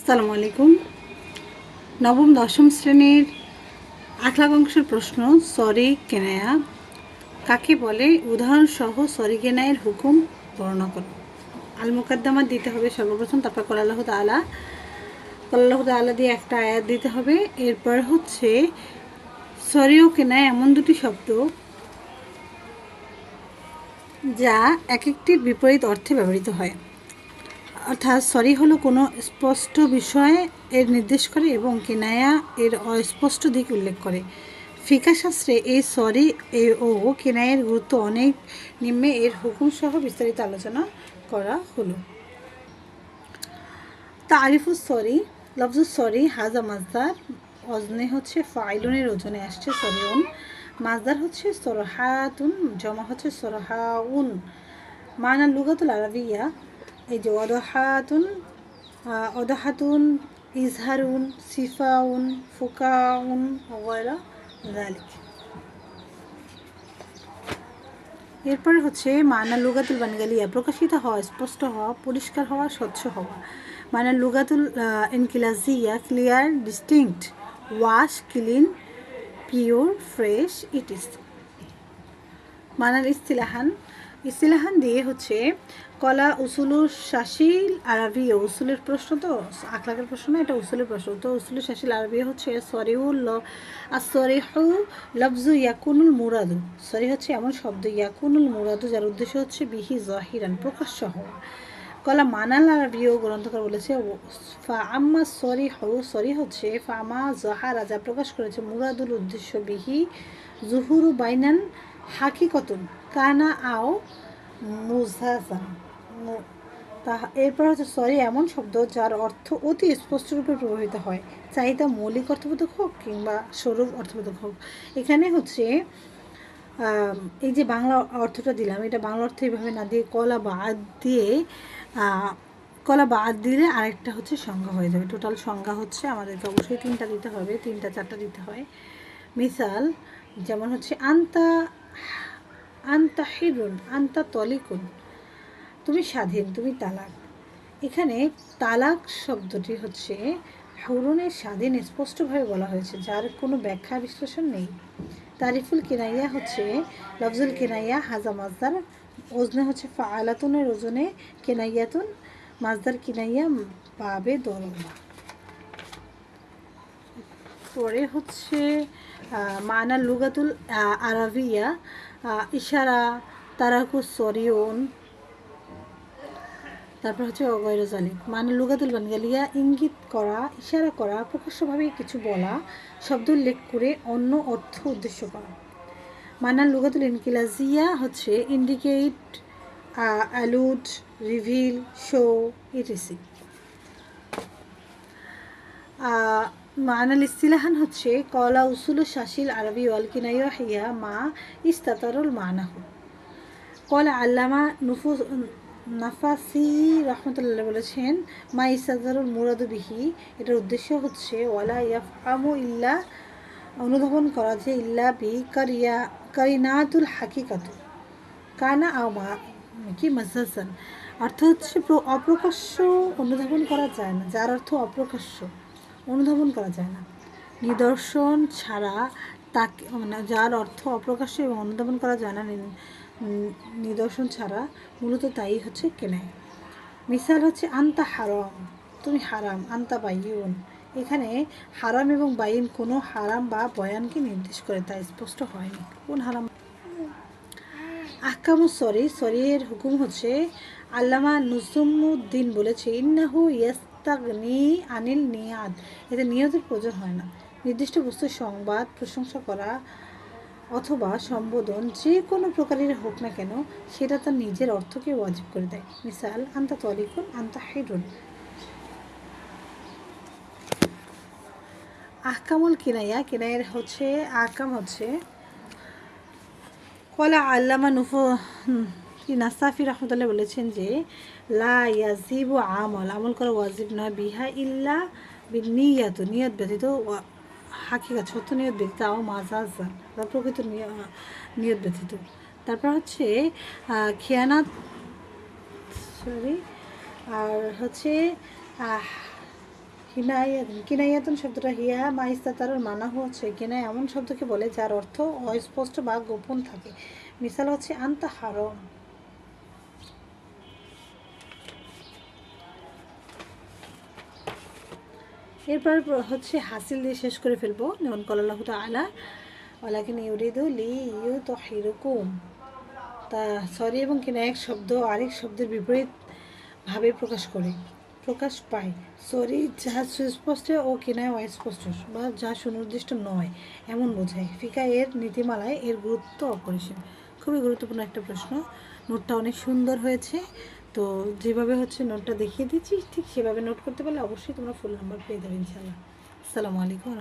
আসসালামু আলাইকুম। নবম দশম শ্রেণীর আখলাক অংশের প্রশ্ন, সরি কেনায়া কাকে বলে? উদাহরণসহ সরি কেনায়ের হুকুম বর্ণনা করো। আল মুকাদ্দামাত দিতে হবে সর্বপ্রথম, তারপর কলাল্লাহ তাআলা দিয়ে একটা আয়াত দিতে হবে। এরপর হচ্ছে সরি ও কেনায় এমন দুটি শব্দ যা এক একটির বিপরীত অর্থে ব্যবহৃত হয়। অর্থাৎ সরি হলো কোনো স্পষ্ট বিষয় এর নির্দেশ করে এবং কেনায়া এর অস্পষ্ট দিক উল্লেখ করে। ফিকা শাস্ত্রে এই সরি ও কেনায়ের গুরুত্ব অনেক নিম্নে এর হুকুম সহ বিস্তারিত আলোচনা করা হলো। তারিফুস সরি, লফজুস সরি হাজা মাজদার, ওজনে হচ্ছে ফাইলুনের ওজনে আসছে সরিউন, মাজদার হচ্ছে সরহাতুন, জমা হচ্ছে সরহাউন। মানা লুগাতুল আরবিয়া, এই যে অদহাতুন, ইজহারুন, সিফাউন, ফুকাউন ওয়ালা যালিক। এরপরে হচ্ছে মানা লুগাতুল বানগালিয়া, প্রকাশিত হওয়া, স্পষ্ট হওয়া, পরিষ্কার হওয়া, স্বচ্ছ হওয়া। মানা লুগাতুল ইনকিলাজিয়া, clear, distinct, wash, clean, pure, fresh, ইটিস। মানাল ইস্তিলাহান দিয়ে হচ্ছে কলা উসুলুর শাসিল আরবি, উসুলের প্রশ্ন তো, আখলাকের প্রশ্ন না, এটা উসুলের প্রশ্ন। তো উসুলুর শাসিল আরবি হচ্ছে সরিহু লফজু ইয়াকুনুল মুরাদু, সরি হচ্ছে এমন শব্দ, ইয়াকুনুল মুরাদু যার উদ্দেশ্য হচ্ছে বিহি জাহিরান, প্রকাশ্য হওয়া। কলা মানাল আরবিও, গ্রন্থকার বলেছে ফা আম্মা সরি হচ্ছে ফামা জাহারা, যা প্রকাশ করেছে, মুরাদুল উদ্দেশ্য, বিহি জুহুরু বাইনান হাকিকতুন কানা আও মুজাজান। এরপর হচ্ছে সরি এমন শব্দ যার অর্থ অতি স্পষ্ট রূপে প্রভাবিত হয়, চাহিদা মৌলিক অর্থবোধক হোক কিংবা স্বরূপ অর্থবোধক হোক। এখানে হচ্ছে এই যে বাংলা অর্থটা দিলাম, এটা বাংলা অর্থ এইভাবে না দিয়ে কলা বাদ দিলে আরেকটা হচ্ছে সংজ্ঞা হয়ে যাবে। টোটাল সংজ্ঞা হচ্ছে আমাদেরকে অবশ্যই 3টা দিতে হবে, 3টা 4টা দিতে হয়। মিসাল যেমন হচ্ছে আন্তা হিরুন, আন্তা তলিকুন, তুমি স্বাধীন, তুমি তালাক। এখানে তালাক শব্দটি হচ্ছে হুরুনের স্বাধীন স্পষ্টভাবে বলা হয়েছে, যার কোনো ব্যাখ্যা বিশ্লেষণ নেই। তারিফুল কিনাইয়া হচ্ছে লফজুল কিনাইয়া হাজা মাজদার, ওজনে হচ্ছে ফাআলাতুনের ওজনে কিনাইয়াতুন, মাজদার কিনাইয়া বাবে দরবা। পরে হচ্ছে মানা লুগাতুল আরবিয়া, ইশারা, তারাকুস সরিউন, তারপর হচ্ছে অগৈর জালিক। মানে লুগাতুল বানগালিয়া, ইঙ্গিত করা, ইশারা করা, প্রকাশ্যভাবে কিছু বলা, শব্দ উল্লেখ করে অন্য অর্থ উদ্দেশ্য করা। মানা লুগাতুল ইনকিলাজিয়া হচ্ছে indicate, অ্যালুড, reveal, show, etc. Manal ইস্তিলাহান হচ্ছে কলা উসুল শাসিল আরবি ওয়াল কিনাইয়া হিয়া মা ইস্তাতারুল মানাহু। কলা আল্লামা নাফাসি রহমতুল্লাহ বলেছেন মা ইস্তাতারুল মুরাদু বিহি, এটার উদ্দেশ্য হচ্ছে ওয়ালা ইয়াফহামু ইল্লা, অনুধাবন করা যে, ইল্লা বি কারিনাতুল হাকিকাতু কানা আও মা কি মাজাজান, অর্থ হচ্ছে অপ্রকাশ্য অনুধাবন করা যায় না, যার অর্থ অপ্রকাশ্য অনুধাবন করা যায় না, নিদর্শন ছাড়া তাকে, মানে যার অর্থ অপ্রকাশ্য এবং অনুধাবন করা যায় না নিদর্শন ছাড়া, মূলত তাই হচ্ছে কেনায়। মিসাল হচ্ছে আন্তা হারাম, তুমি হারাম, আন্তা বাইয়ুন। এখানে হারাম এবং বাইন কোনো হারাম বা বয়ানকে নির্দেশ করে, তা স্পষ্ট হয়নি কোন হারাম। আহকামু সরির হুকুম হচ্ছে আল্লামা নুজুমুদ্দিন বলেছে ইন্নাহু ইয়াস্তাগনি আনিল নিয়াদ, এতে নিয়তের প্রয়োজন হয় না। নির্দিষ্ট বস্তুর সংবাদ, প্রশংসা করা অথবা সম্বোধন যে কোনো প্রকারের হোক না কেন, সেটা তার নিজের অর্থকে ওয়াজিব করে দেয়। মিসাল আন্তা তলিকুন, আন্তা হিরুন। আহকামুল কিনাইয়ের হচ্ছে আহকাম হচ্ছে কলা আল্লামা নাসাফি রহমতুল্লাহ বলেছেন যে লা ইয়াজিবু আমল করা ওয়াজিব নয়, বিহা ইল্লা নিয়াত, নিয়ত ব্যতীত, হাকিকাত সত্য নিয়ত ব্যতীত, আও মাজাজান বা প্রকৃত নিয়ত ব্যতীত। তারপর হচ্ছে খেয়ানাত, আর হচ্ছে কিনায়াতুন, কিনায়াতুন শব্দটা হিয়া মা ইস্তাতারার মানা হচ্ছে কিনায়া এমন শব্দকে বলে যার অর্থ অস্পষ্ট বা গোপন থাকে। মিসাল হচ্ছে আনতা হারাম। এরপর হচ্ছে হাসিল দিয়ে শেষ করে ফেলবো। যেমন কল্লাহ তাআলা ওয়ালাকিন ইউরিদু লি ইউতহিরুকুম। তা সরি এবং কিনায়া শব্দ আরেক শব্দের বিপরীত ভাবে প্রকাশ পায়। সরি যা সুস্পষ্ট ও কিনায়া অস্পষ্ট বা যা সুনির্দিষ্ট নয় এমন বোঝায়। ফিকা এর নীতিমালায় এর গুরুত্ব অপরিসীম। খুবই গুরুত্বপূর্ণ একটা প্রশ্ন। নোটটা অনেক সুন্দর হয়েছে। তো যেভাবে হচ্ছে নোটটা দেখিয়ে দিচ্ছি ঠিক সেভাবে নোট করতে পারলে অবশ্যই তোমরা ফুল নাম্বার পেয়ে যাবে ইনশাআল্লাহ। আসসালামু আলাইকুম।